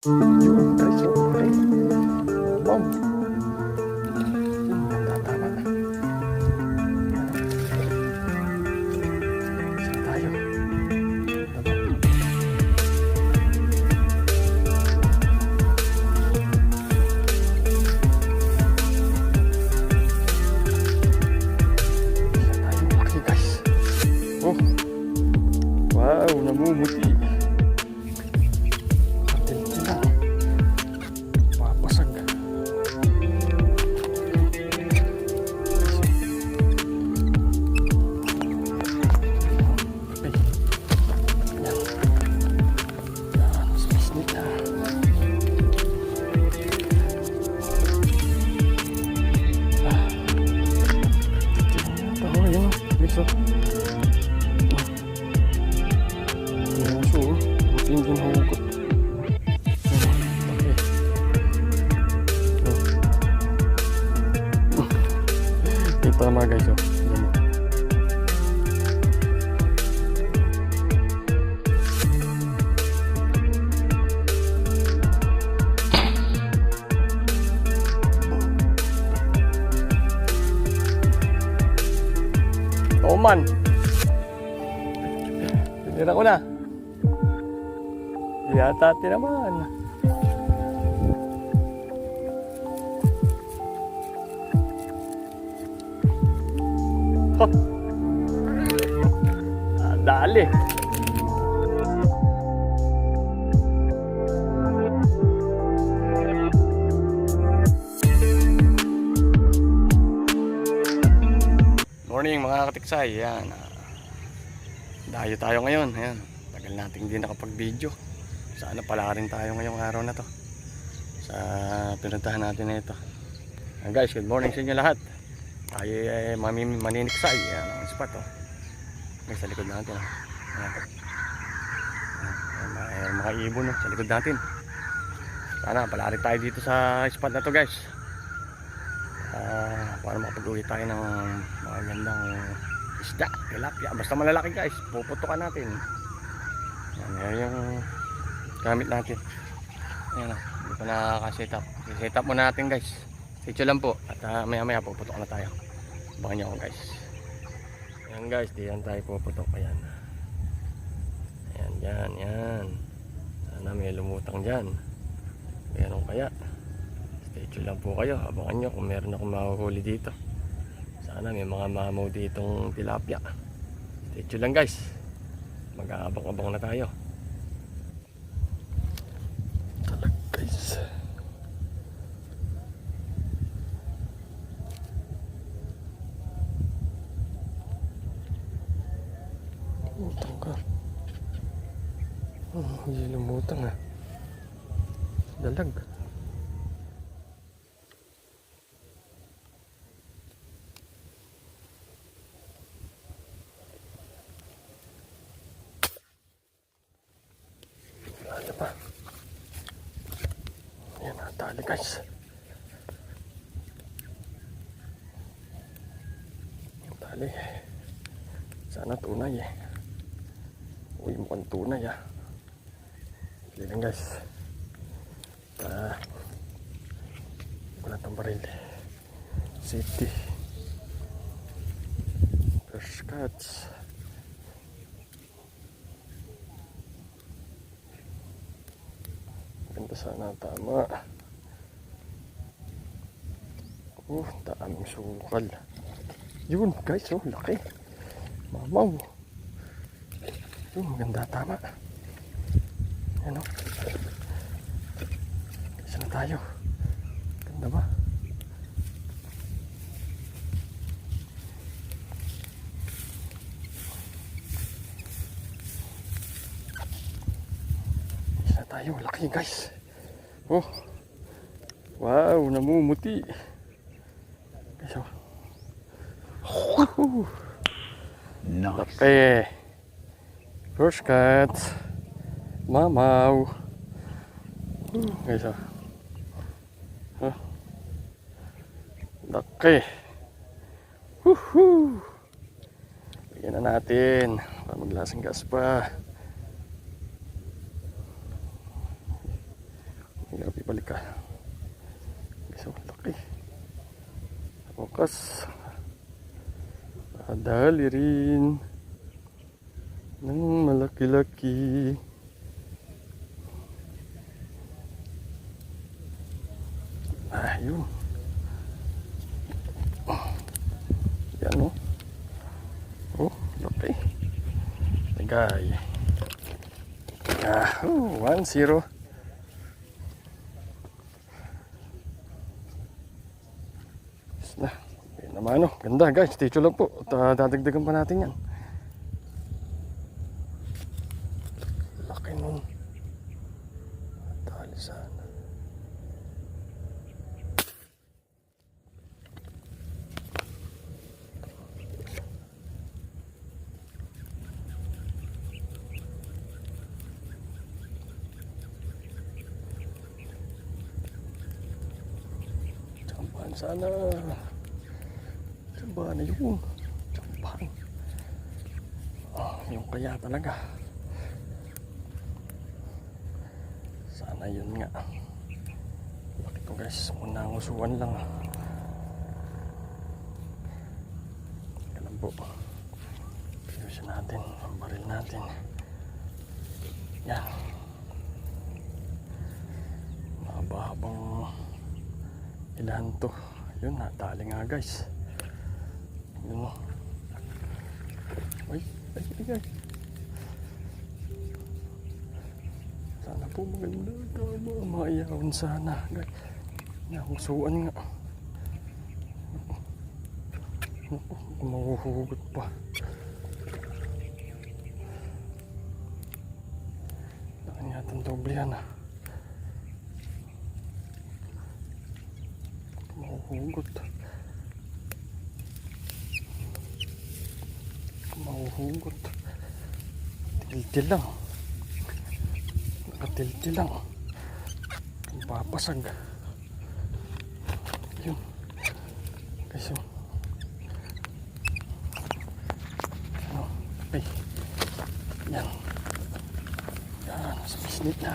Yun guys, okay. Bam. Tatama. Saan tayo? Okay guys. Oh. Wow, namumuti. So, hindi nahugot. Ito mga guys, oh. Oman. Tinira ko na. Yata tinaman. Dali. Morning mga katiksay, yan. Dayo tayo ngayon, ayan. Tagal nating hindi nakapag-video. Sana pala rin tayo ngayong araw na to sa pinuntahan natin na ito. Guys, good morning sa inyo lahat. Tayo ay maniniksay, yan ang spot, oh. May sa likod natin, oh. Ayan. Ayan, mga ibon, oh, sa likod natin. Sana pala rin tayo dito sa spot na to guys. Para makapag-uwi tayo ng mga gandang isda, tilapia, basta malalaki guys, puputukan natin. Yan yung gamit natin. Ayan, hindi pa nakaka-set up. I-set up muna natin guys. Sityo lang po at maya maya puputukan na tayo. Abangan nyo ako guys. Ayan guys, diyan tayo puputok. Ayan. Ayan, yan. Sana may lumutang dyan. Meron kaya. Stay tuned lang po kayo, abangan nyo kung meron akong mahuhuli dito. Sana may mga mamaw ditong tilapia. Stay tuned lang guys, mag-aabang-abang na tayo. Talag guys. Lumutang ka. Hindi lumutang ha. Dalag. Ano pa? Ayan, natali guys. Tali. Sana tunay eh. Uy, mukhang tunay ah. Hindi lang guys. Wala itong baril. Safety. First cuts. Ganda sana, tama. Daming sukal. Yun guys, oh, laki. Mamaw. Yun, ganda, tama. Yan o. Isa na tayo. Ganda ba? Isa na tayo, laki guys. Oh. Wow, namumuti. Guys, oh. Nice. Laki. First cut. Mamaw. Guys, oh. Huh. Laki. Woohoo. Bigyan na natin para maglasang gas pa. balik ka. So, laki. Wakas. Dali rin ng malaki-laki. Yun. Yan o. Laki. Tagay. 1-0. Nah, yun naman ganda guys, stay lang po. Dadagdagan pa natin yan. Laki nun. Dali sana. Jampan sana. Ba na yun? Jampan. Yung kaya talaga. Sana yun nga. Laki to guys. Muna ang usuan lang. Ganun po. Pinusin natin. Ang baril natin. Yan. Mahaba-habang ilahan to. Yun, natali nga guys. Yun o. Ay. Sana po maganda. Tama, maiyawan sana. Guys, nakusuan nga. Mahuhugot pa. Laki yatang doble yan Mahuhugot. Mahuhugot. Tiltil lang. Nakatiltil lang. Papasag. Yun. Kasi okay. Yan. Sa bisnit na.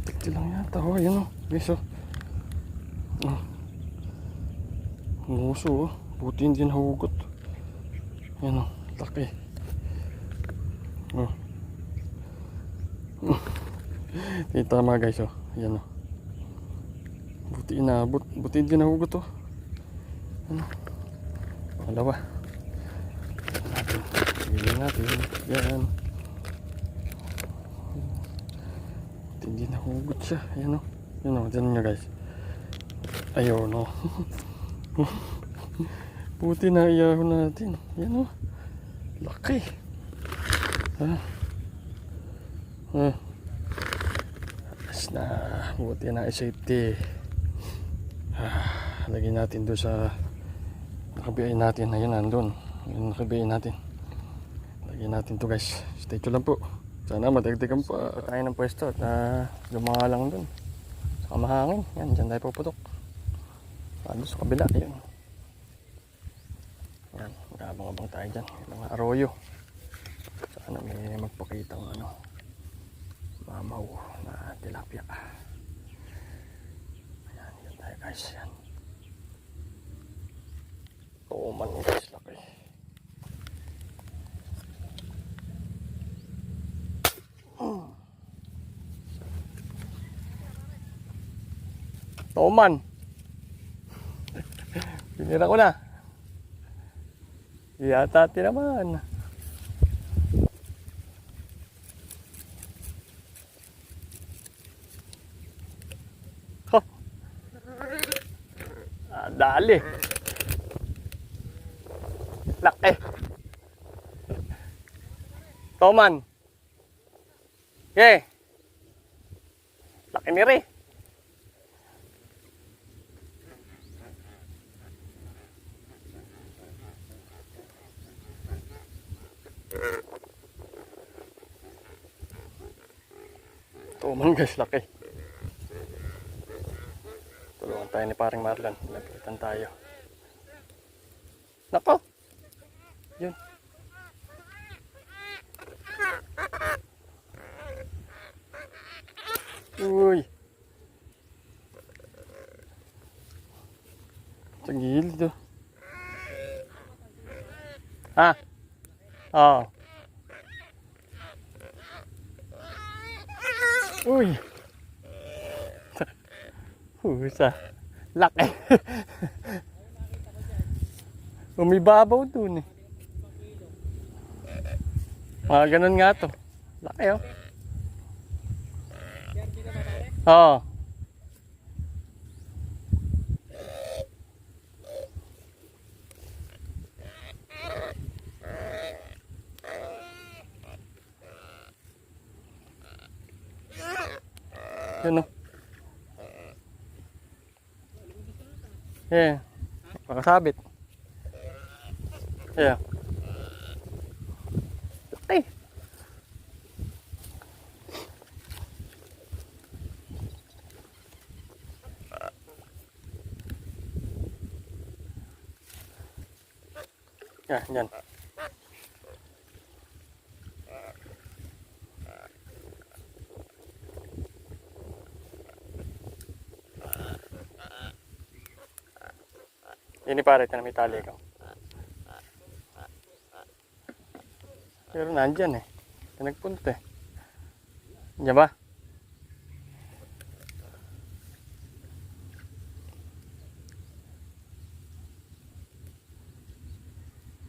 Tiltil lang yata. Yun Guys nguso buti hindi nahugot. Yan laki. Tama guys yan buti inabot, buti hindi nahugot dalawa natin yan buti hindi nahugot siya. Yan dyan nyo guys. Ayun buti na iyahon natin. Yan laki. Alas na. Buti na safety. Lagyan natin doon sa nakabiyain natin. Ayun nandun. Yung nakabiyain natin. Lagyan natin to guys. Stay tuned lang po. Sana madagdagan pa tayo ng pwesto at lumanga lang doon. Saka mahangin. Yan, dyan tayo puputok. Ano sa kabila, yun. Yan, magabang-abang tayo dyan. Yung mga arroyo. Sana may magpakita ng mamaw na tilapia. Ayan, yan tayo guys. Yan. Tuman guys, laki. Tuman. Pinira ko na. Yata naman. Dali. Laki. Toman. Okay. Laki ni Ray. Tuman guys, laki. Tulungan tayo ni paring Marlon. Lapitan tayo. Nako. Yun. Uy. Sa gilid oh. Ah. Oo. Uy. Husa. Laki. Umibabaw dun eh. Mga ganun nga to. Laki oh. Oo. Yun oh. Yeah. Makasabit. Yeah. Ay. Yan. Ini pare, na may tali ka. Pero nandyan eh. Nagpunta eh. Diyan ba?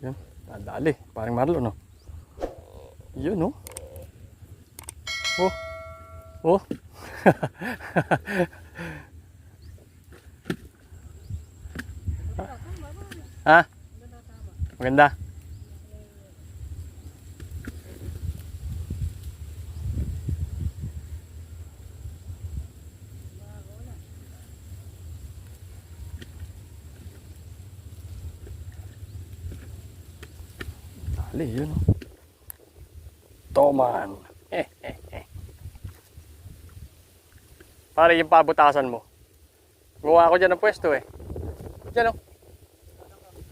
Yan. Dali. Parang Marlon no. Yun no. Oh. Ha? Maganda. Dali, yun o. Toman. Pare yung pabutasan mo. Gumawa ako dyan ng pwesto eh. Dyan o.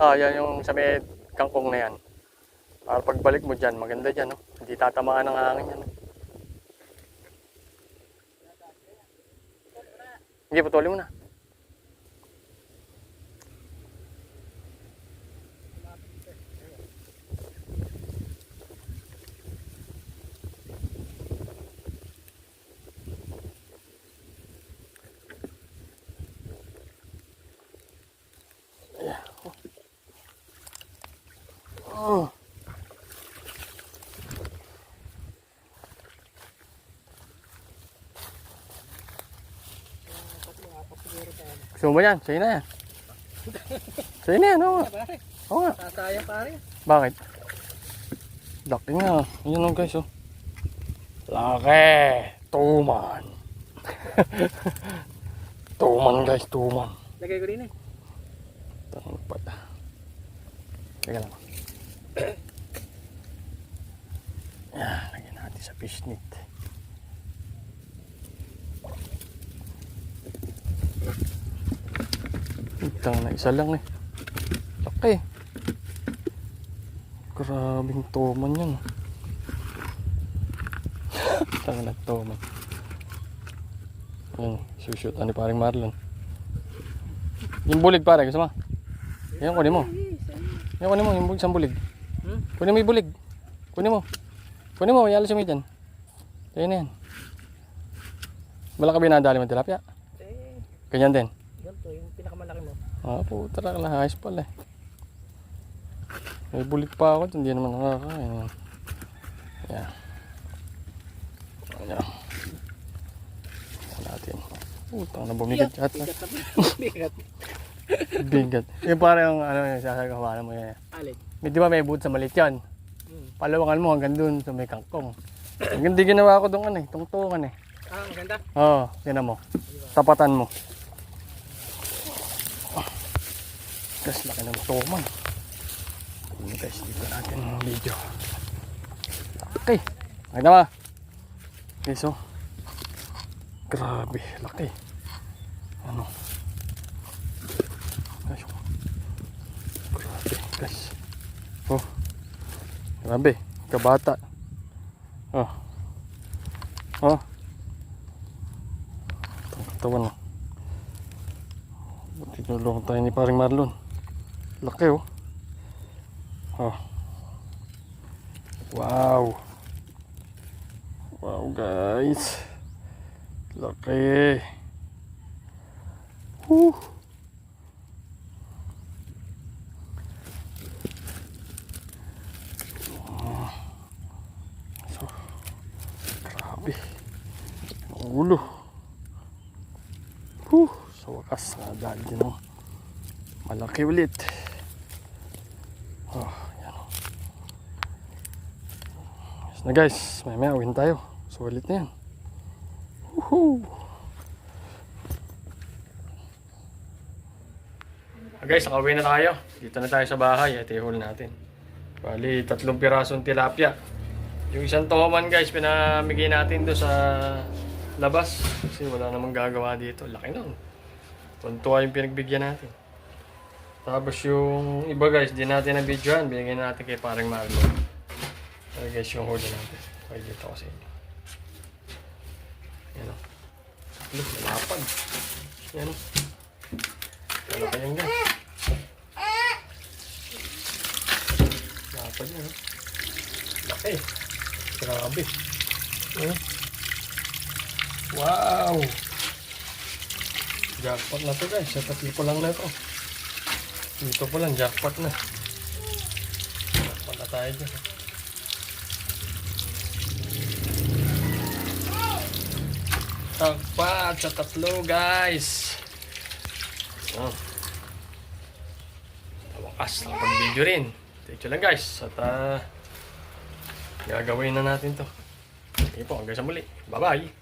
Yan yung sa may kangkong na yan. Para pagbalik mo dyan, maganda dyan, no? Hindi tatamaan ng hangin yan. Hindi, putulin mo na. Gusto mo ba yan? Sa'yo na yan. Sa'yo na yan, oo nga. Oo nga. Sayang pare. Bakit? Laki nga. Ayan lang guys, oh. Laki. Tuman. Tuman guys, tuman. Lagay ko rin eh. Tanong pala. Teka lang. Yan, lagyan natin sa fishnet. Itang na isa lang eh. Laki. Grabing tuman yan. Tanga na tuman. Yan, sushoot ani paring Marlon. Yung bulig pare, gusto mo? Yan, kunin mo. Yan, kunin mo, yung isang bulig. Kunin mo yung bulig. Kunin mo. Kunin mo, yalo sumi dyan. Kaya na yan. Malaki binadali mo tilapia? Ganyan din. Ganito, yung pinakamalaki mo. Puta lang, ayos pala eh. May bulig pa ako, hindi naman nakakain. Yan. Yan. Yan natin. Putang na bumigat yata. Bigat. Bigat. Yung parang ano yung sasagawa mo yan. Alin? Di ba may boot sa malit yan? Palawangan mo hanggang dun sa may kangkong. Hanggang di ginawa ko doon tungtungan eh. Maganda? Oo, tinan mo. Tapatan mo. Guys, laki ng tuman. Guys, dito natin yung video. Okay. Makita ba? Guys, oh. Grabe, laki. Ano? Guys, grabe, guys. Oh. Grabe, kabata. Oh. katawan. Tinulungan tayo ni paring Marlon. Laki oh. Oh. Wow. Wow guys. Laki. Woo. So, grabe. Ang ulo. Sa wakas, nadali din oh. Malaki ulit. Oh, yan oh. Yes na guys, may awin tayo. Sulit na yan. Woohoo! Guys, nakauwi na tayo. Dito na tayo sa bahay. Ito yung huli natin. Bali, 3 pirasong tilapia. Yung isang toman guys, pinamigay natin doon sa labas. Kasi wala namang gagawa dito. Laki nun. Tuntua yung pinagbigyan natin. Tapos yung iba guys, di natin na videohan. Binigyan natin kay parang Marlon. So guys, yung huli natin. Okay, dito ko sa inyo. Yan o. Look, malapad. Yan o. Ano pa yan guys? Malapad yan o. Laki. Grabe. Wow! Jackpot na to guys. Sa 3 pa lang na to. Dito pa lang, jackpot na. Jackpot na tayo dyan. Jackpot sa 3 guys. Oh. Wakas, nakapag-video rin. Thank you lang guys. At gagawin na natin to. Sige po, hanggang sa muli. Bye-bye!